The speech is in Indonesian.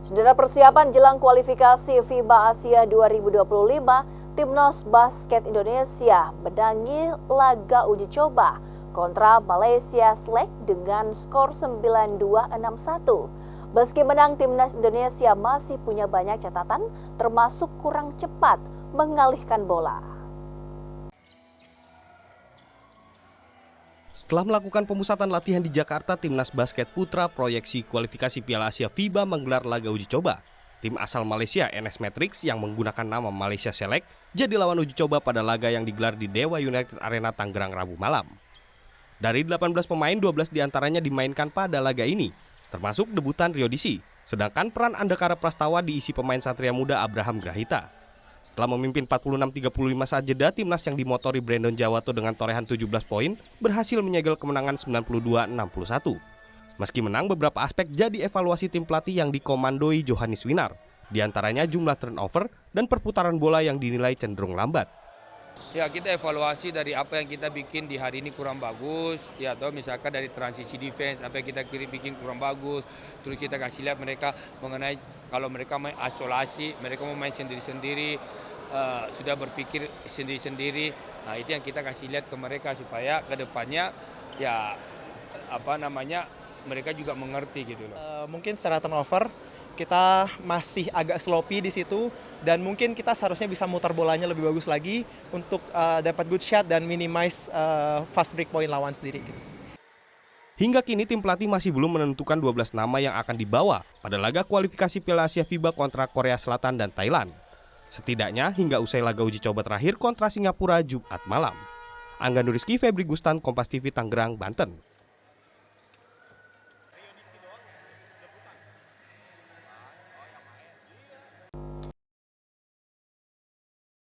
Saudara, persiapan jelang kualifikasi FIBA Asia 2025, Timnas Basket Indonesia menangi laga uji coba kontra Malaysia Select dengan skor 92-61. Meski menang, Timnas Indonesia masih punya banyak catatan, termasuk kurang cepat mengalihkan bola. Setelah melakukan pemusatan latihan di Jakarta, Timnas Basket Putra proyeksi kualifikasi Piala Asia FIBA menggelar laga uji coba. Tim asal Malaysia, NS Matrix, yang menggunakan nama Malaysia Select, jadi lawan uji coba pada laga yang digelar di Dewa United Arena Tangerang Rabu malam. Dari 18 pemain, 12 diantaranya dimainkan pada laga ini, termasuk debutan Rio Disi, sedangkan peran Andakara Prastawa diisi pemain Satria Muda Abraham Grahita. Setelah memimpin 46-35 saat jeda, timnas yang dimotori Brandon Jawato dengan torehan 17 poin berhasil menyegel kemenangan 92-61. Meski menang, beberapa aspek jadi evaluasi tim pelatih yang dikomandoi Johannes Winar, diantaranya jumlah turnover dan perputaran bola yang dinilai cenderung lambat. Ya, kita evaluasi dari apa yang kita bikin di hari ini kurang bagus, ya, atau misalkan dari transisi defense apa yang kita bikin kurang bagus, terus kita kasih lihat mereka mengenai kalau mereka main isolasi, mereka mau main sendiri-sendiri, sudah berpikir sendiri-sendiri. Nah, itu yang kita kasih lihat ke mereka supaya ke depannya ya mereka juga mengerti gitu loh. Mungkin secara turnover kita masih agak sloppy di situ dan mungkin kita seharusnya bisa mutar bolanya lebih bagus lagi untuk dapat good shot dan minimize fast break point lawan sendiri. Hingga kini tim pelatih masih belum menentukan 12 nama yang akan dibawa pada laga kualifikasi Piala Asia FIBA kontra Korea Selatan dan Thailand. Setidaknya hingga usai laga uji coba terakhir kontra Singapura Jumat malam. Angga Nuriski, Febri Gustan, Kompas TV, Tangerang, Banten.